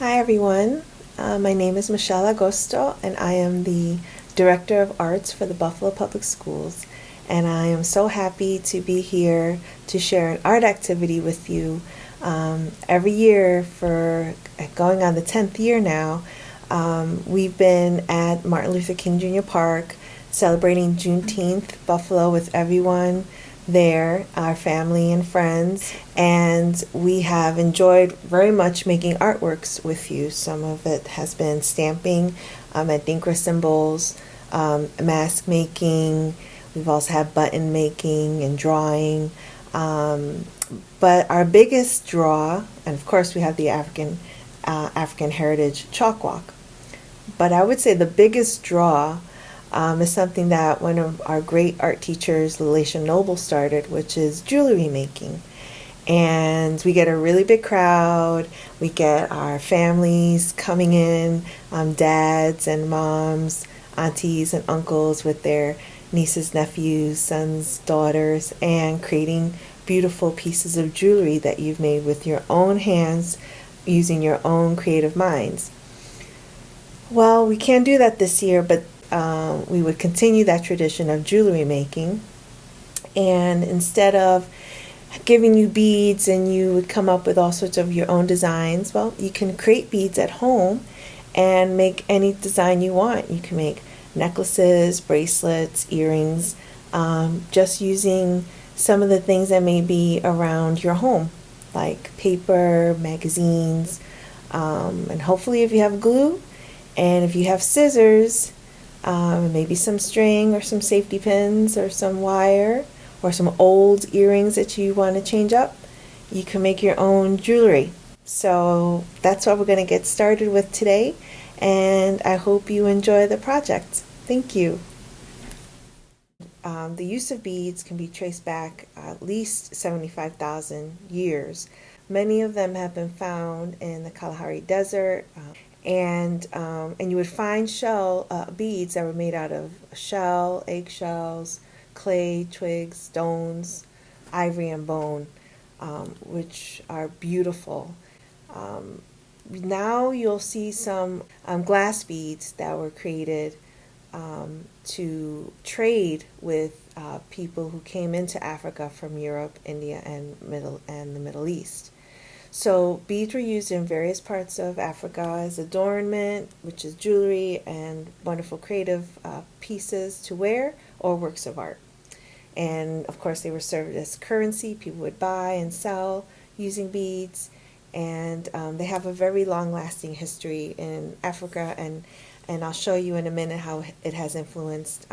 Hi everyone, my name is Michelle Agosto and I am the Director of Arts for the Buffalo Public Schools, and I am so happy to be here to share an art activity with you. Every year for going on the 10th year now, we've been at Martin Luther King Jr. Park celebrating Juneteenth, Buffalo, with everyone there, our family and friends, and we have enjoyed very much making artworks with you. Some of it has been stamping, Adinkra symbols, mask making. We've also had button making and drawing. But our biggest draw, and of course we have the African Heritage Chalk Walk. But I would say the biggest draw is something that one of our great art teachers, Lalacia Noble, started, which is jewelry making. And we get a really big crowd. We get our families coming in, dads and moms, aunties and uncles with their nieces, nephews, sons, daughters, and creating beautiful pieces of jewelry that you've made with your own hands using your own creative minds. Well, we can't do that this year, but we would continue that tradition of jewelry making. And instead of giving you beads and you would come up with all sorts of your own designs, well, you can create beads at home and make any design you want. You can make necklaces, bracelets, earrings, just using some of the things that may be around your home, like paper, magazines, and hopefully if you have glue, and if you have scissors, maybe some string or some safety pins or some wire or some old earrings that you want to change up, you can make your own jewelry. So that's what we're going to get started with today, and I hope you enjoy the project. Thank you. The use of beads can be traced back at least 75,000 years. Many of them have been found in the Kalahari Desert, and you would find shell beads that were made out of shell, eggshells, clay, twigs, stones, ivory, and bone, which are beautiful. Now you'll see some glass beads that were created to trade with people who came into Africa from Europe, India, and the Middle East. So beads were used in various parts of Africa as adornment, which is jewelry and wonderful creative pieces to wear or works of art. And of course they were served as currency. People would buy and sell using beads, and they have a very long-lasting history in Africa, and I'll show you in a minute how it has influenced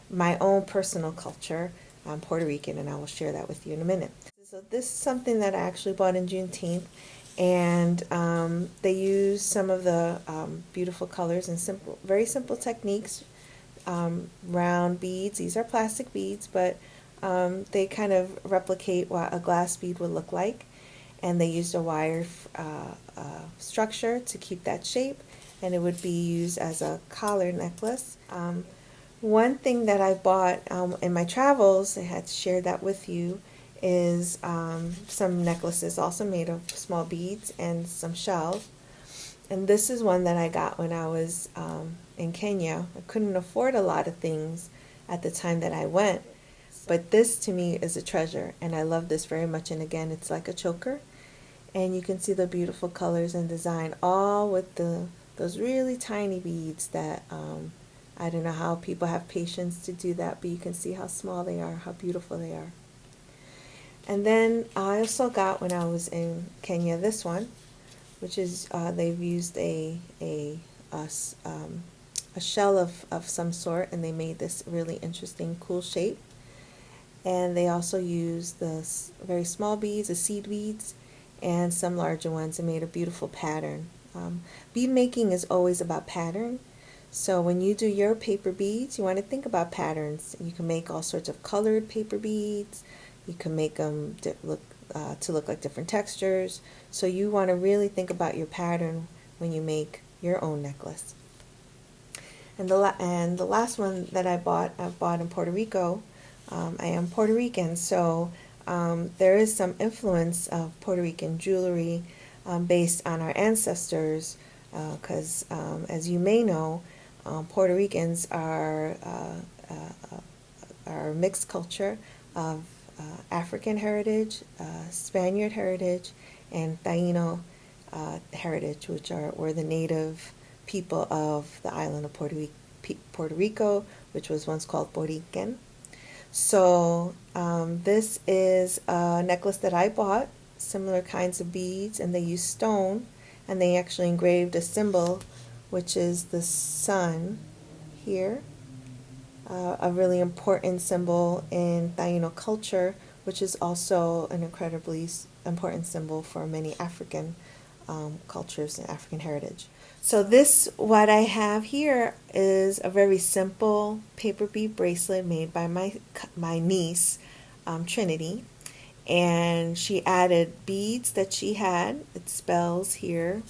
my own personal culture. I'm Puerto Rican, and I will share that with you in a minute. So this is something that I actually bought in Juneteenth, and they use some of the beautiful colors and very simple techniques. Round beads. These are plastic beads, but they kind of replicate what a glass bead would look like. And they used a wire structure to keep that shape, and it would be used as a collar necklace. One thing that I bought in my travels, I had to share that with you, is some necklaces also made of small beads and some shells. And this is one that I got when I was in Kenya. I couldn't afford a lot of things at the time that I went, but this to me is a treasure, and I love this very much. And again, it's like a choker, and you can see the beautiful colors and design, all with those really tiny beads that I don't know how people have patience to do that, but you can see how small they are, how beautiful they are. And then I also got, when I was in Kenya, this one, which is they've used a shell of some sort, and they made this really interesting, cool shape. And they also used the very small beads, the seed beads, and some larger ones, and made a beautiful pattern. Bead making is always about pattern. So when you do your paper beads, you want to think about patterns. You can make all sorts of colored paper beads. You can make them look like different textures. So you want to really think about your pattern when you make your own necklace. And the last one that I bought in Puerto Rico. I am Puerto Rican, so there is some influence of Puerto Rican jewelry based on our ancestors, because as you may know, Puerto Ricans are a mixed culture of African heritage, Spaniard heritage, and Taino heritage, which were the native people of the island of Puerto Rico, which was once called Boriken. So this is a necklace that I bought, similar kinds of beads, and they used stone, and they actually engraved a symbol, which is the sun here, a really important symbol in Taino culture, which is also an incredibly important symbol for many African cultures and African heritage. So this, what I have here, is a very simple paper bead bracelet made by my niece, Trinity, and she added beads that she had. It spells here,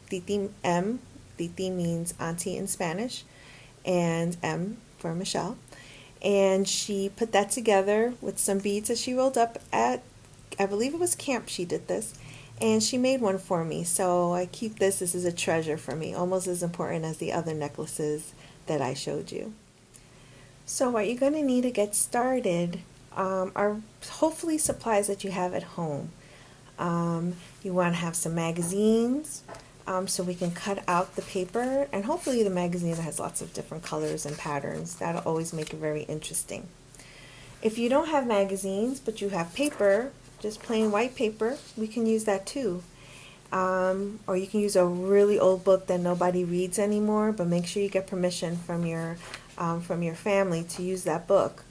Titi M. Titi means auntie in Spanish, and M for Michelle. And she put that together with some beads that she rolled up at, I believe it was camp she did this, and she made one for me. So I keep this. This is a treasure for me, almost as important as the other necklaces that I showed you. So what you're going to need to get started are hopefully supplies that you have at home. You want to have some magazines, so we can cut out the paper, and hopefully the magazine has lots of different colors and patterns. That'll always make it very interesting. If you don't have magazines but you have paper, just plain white paper, we can use that too. Or you can use a really old book that nobody reads anymore, but make sure you get permission from your family to use that book.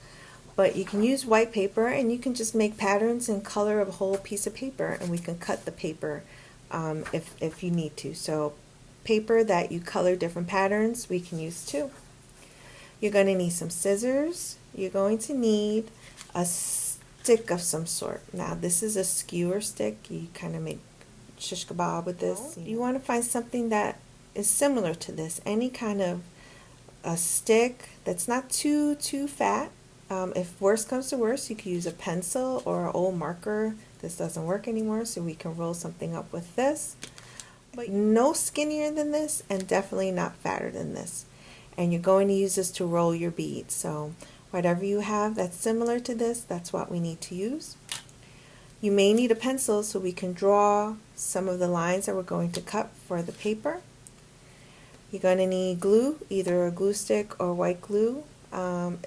But you can use white paper, and you can just make patterns and color a whole piece of paper, and we can cut the paper if you need to. So paper that you color different patterns, we can use too. You're going to need some scissors. You're going to need a stick of some sort. Now this is a skewer stick. You kind of make shish kebab with this. You want to find something that is similar to this. Any kind of a stick that's not too fat. If worse comes to worse, you could use a pencil or an old marker. This doesn't work anymore, so we can roll something up with this. But no skinnier than this, and definitely not fatter than this. And you're going to use this to roll your beads. So whatever you have that's similar to this, that's what we need to use. You may need a pencil so we can draw some of the lines that we're going to cut for the paper. You're going to need glue, either a glue stick or white glue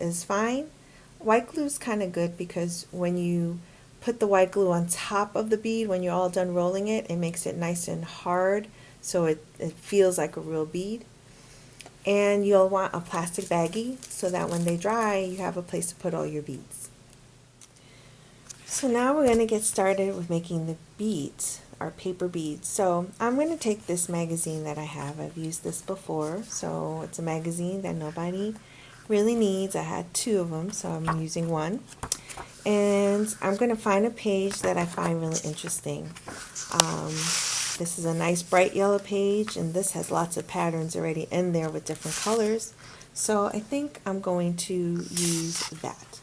is fine. White glue is kind of good because when you put the white glue on top of the bead, when you're all done rolling it, it makes it nice and hard, so it feels like a real bead. And you'll want a plastic baggie so that when they dry, you have a place to put all your beads. So now we're going to get started with making the beads, our paper beads. So I'm going to take this magazine that I have. I've used this before, so it's a magazine that nobody really needs. I had two of them, so I'm using one. And I'm going to find a page that I find really interesting. This is a nice bright yellow page, and this has lots of patterns already in there with different colors. So I think I'm going to use that.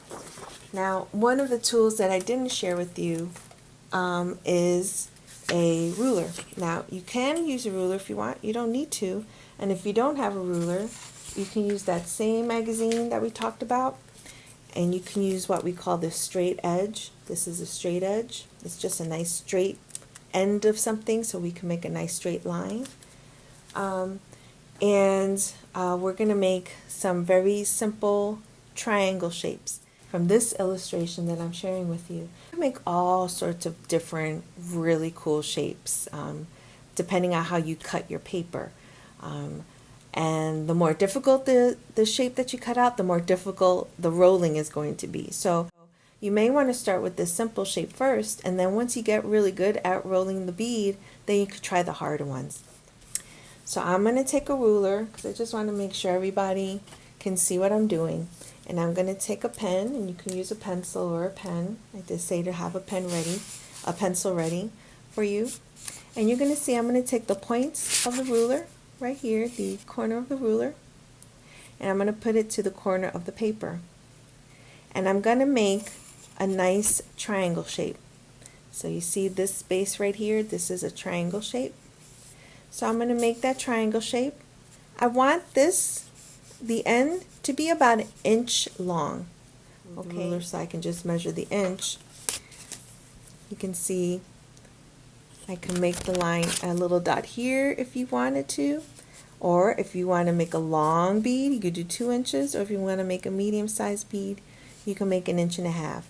Now, one of the tools that I didn't share with you is a ruler. Now, you can use a ruler if you want. You don't need to. And if you don't have a ruler, you can use that same magazine that we talked about, and you can use what we call the straight edge. This is a straight edge. It's just a nice straight end of something, so we can make a nice straight line. We're going to make some very simple triangle shapes. From this illustration that I'm sharing with you, I make all sorts of different really cool shapes, depending on how you cut your paper. And the more difficult the shape that you cut out, the more difficult the rolling is going to be. So you may want to start with this simple shape first, and then once you get really good at rolling the bead, then you could try the harder ones. So I'm going to take a ruler, because I just want to make sure everybody can see what I'm doing. And I'm going to take a pen, and you can use a pencil or a pen. I did say to have a pencil ready for you. And you're going to see I'm going to take the points of the ruler, right here, the corner of the ruler, and I'm going to put it to the corner of the paper. And I'm going to make a nice triangle shape. So you see this space right here, this is a triangle shape. So I'm going to make that triangle shape. I want the end to be about 1 inch long. Okay, so I can just measure the inch. You can see I can make the line a little dot here if you wanted to. Or if you want to make a long bead, you could do 2 inches. Or if you want to make a medium-sized bead, you can make 1.5 inches. It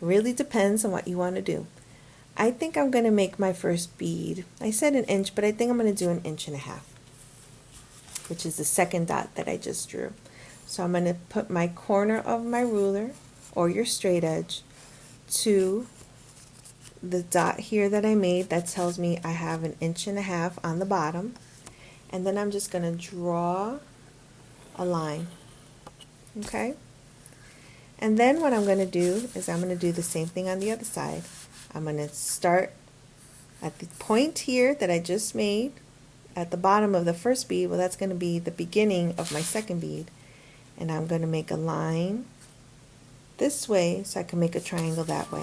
really depends on what you want to do. I think I'm going to make my first bead. I said 1 inch, but I think I'm going to do 1.5 inches, which is the second dot that I just drew. So I'm going to put my corner of my ruler, or your straight edge, to the dot here that I made that tells me I have 1.5 inches on the bottom. And then I'm just going to draw a line. Okay? And then what I'm going to do is I'm going to do the same thing on the other side. I'm going to start at the point here that I just made at the bottom of the first bead. Well, that's going to be the beginning of my second bead. And I'm going to make a line this way so I can make a triangle that way.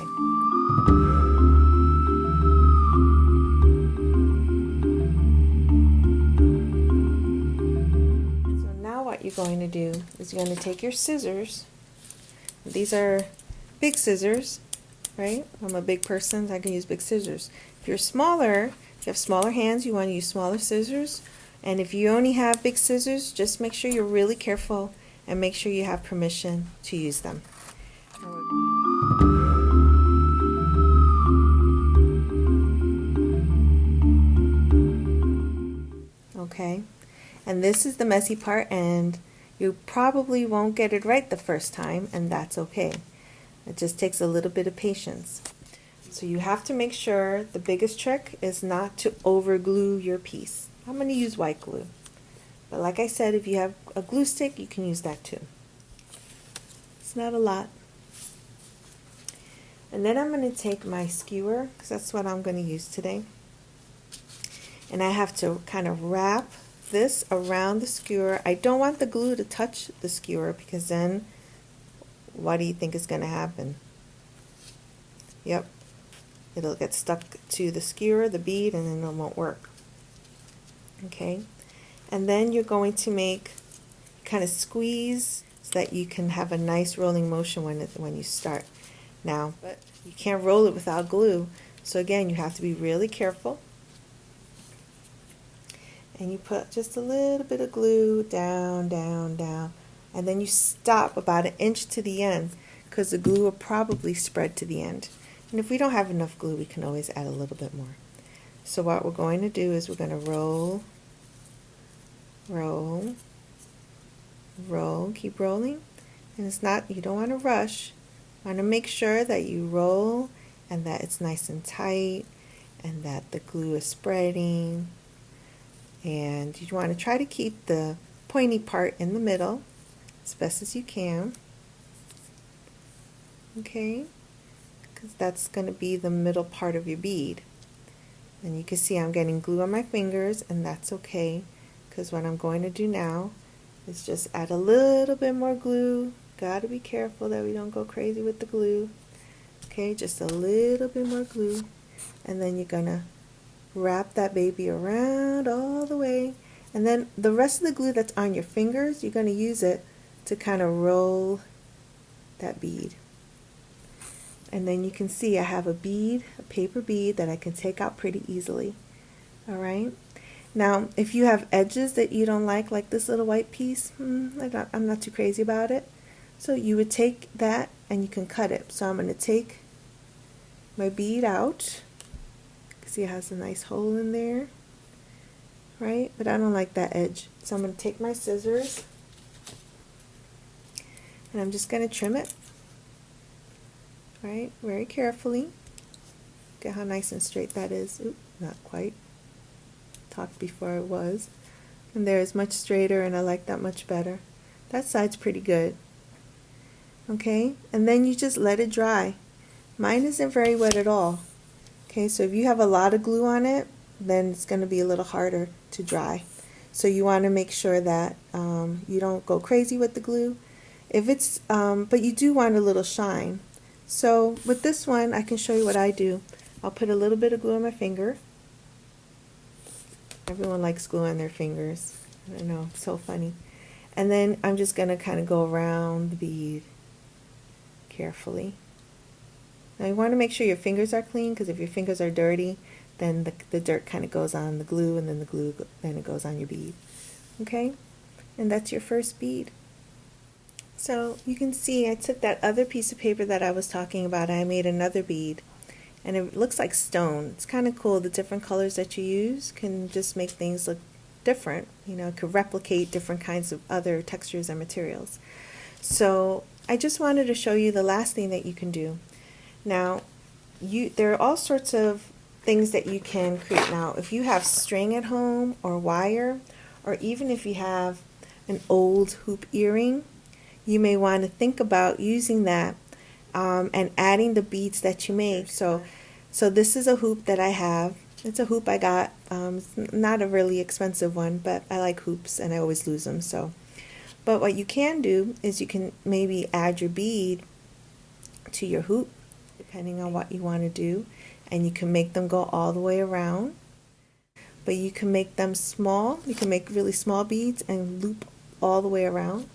So now what you're going to do is you're going to take your scissors. These are big scissors. Right? I'm a big person, so I can use big scissors. If you're smaller, if you have smaller hands, you want to use smaller scissors. And if you only have big scissors, just make sure you're really careful and make sure you have permission to use them. Okay, and this is the messy part, and you probably won't get it right the first time, and that's okay. It just takes a little bit of patience. So you have to make sure the biggest trick is not to over glue your piece. I'm going to use white glue. But like I said, if you have a glue stick, you can use that too. It's not a lot. And then I'm going to take my skewer, because that's what I'm going to use today. And I have to kind of wrap this around the skewer. I don't want the glue to touch the skewer, because then what do you think is going to happen? Yep, it'll get stuck to the skewer, the bead, and then it won't work. Okay, and then you're going to kind of squeeze so that you can have a nice rolling motion when you start. Now, but you can't roll it without glue, so again, you have to be really careful. And you put just a little bit of glue down, down, down. And then you stop about 1 inch to the end, because the glue will probably spread to the end. And if we don't have enough glue, we can always add a little bit more. So what we're going to do is we're going to roll, roll, roll, keep rolling. And it's not, you don't want to rush. You want to make sure that you roll and that it's nice and tight and that the glue is spreading. And you want to try to keep the pointy part in the middle as best as you can. Okay, because that's going to be the middle part of your bead. And you can see I'm getting glue on my fingers, and that's okay, because what I'm going to do now is just add a little bit more glue. Got to be careful that we don't go crazy with the glue. Okay, just a little bit more glue, and then you're going to wrap that baby around all the way. And then the rest of the glue that's on your fingers, you're going to use it to kind of roll that bead. And then you can see I have a bead, a paper bead that I can take out pretty easily. Alright, now if you have edges that you don't like this little white piece, I'm not too crazy about it. So you would take that and you can cut it. So I'm going to take my bead out. You can see it has a nice hole in there, right? But I don't like that edge. So I'm going to take my scissors and I'm just going to trim it, right, very carefully. Look at how nice and straight that is. Oop, not quite. Talked before it was. And there is much straighter, and I like that much better. That side's pretty good. Okay, and then you just let it dry. Mine isn't very wet at all. Okay, so if you have a lot of glue on it, then it's going to be a little harder to dry. So you want to make sure that you don't go crazy with the glue. If it's, but you do want a little shine. So with this one, I can show you what I do. I'll put a little bit of glue on my finger. Everyone likes glue on their fingers. I don't know, it's so funny. And then I'm just going to kind of go around the bead carefully. Now you want to make sure your fingers are clean, because if your fingers are dirty, then the dirt kind of goes on the glue, and then the glue, then it goes on your bead. Okay? And that's your first bead. So you can see I took that other piece of paper that I was talking about, I made another bead. And it looks like stone. It's kind of cool. The different colors that you use can just make things look different. You know, it could replicate different kinds of other textures and materials. So I just wanted to show you the last thing that you can do. Now, there are all sorts of things that you can create. Now, if you have string at home or wire, or even if you have an old hoop earring, you may want to think about using that and adding the beads that you made. So this is a hoop that I have. It's a hoop I got. It's not a really expensive one, but I like hoops and I always lose them. But what you can do is you can maybe add your bead to your hoop, depending on what you want to do, and you can make them go all the way around. But you can make them small. You can make really small beads and loop all the way around.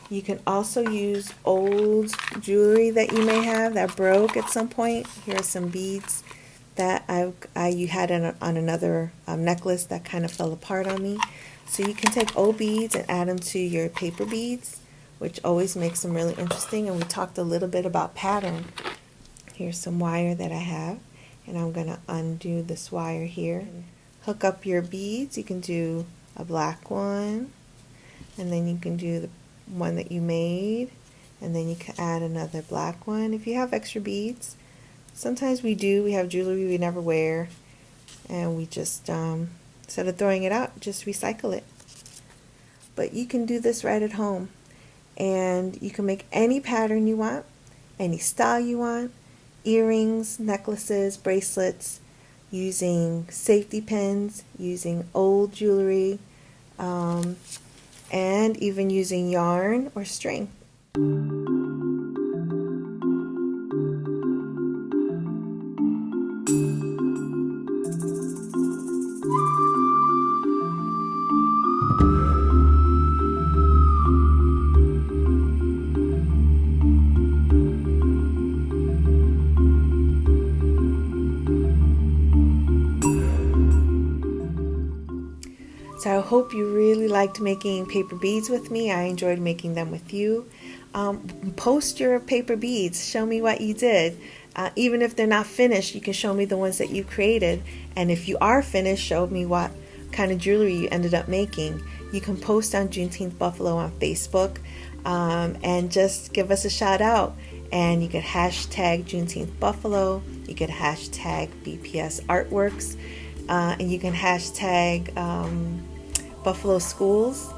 You can also use old jewelry that you may have that broke at some point. Here are some beads that you had on another necklace that kind of fell apart on me. So you can take old beads and add them to your paper beads, which always makes them really interesting. And we talked a little bit about pattern. Here's some wire that I have, and I'm going to undo this wire here. Hook up your beads. You can do a black one, and then you can do the one that you made, and then you can add another black one if you have extra beads. Sometimes we have jewelry we never wear, and we just instead of throwing it out, just recycle it. But you can do this right at home, and you can make any pattern you want, any style you want, earrings, necklaces, bracelets, using safety pins, using old jewelry, and even using yarn or string. So I hope you really liked making paper beads with me. I enjoyed making them with you. Post your paper beads. Show me what you did. Even if they're not finished, you can show me the ones that you created. And if you are finished, show me what kind of jewelry you ended up making. You can post on Juneteenth Buffalo on Facebook and just give us a shout out. And you could hashtag Juneteenth Buffalo. You could hashtag BPS Artworks. And you can hashtag Buffalo Schools,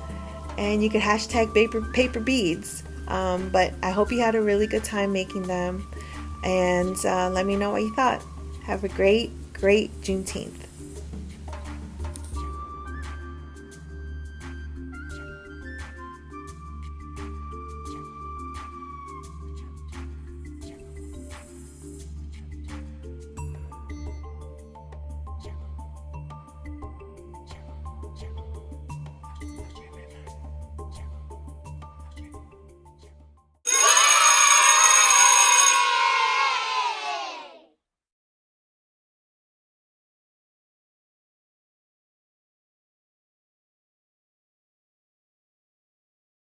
and you can hashtag paper beads. But I hope you had a really good time making them, and let me know what you thought. Have a great Juneteenth.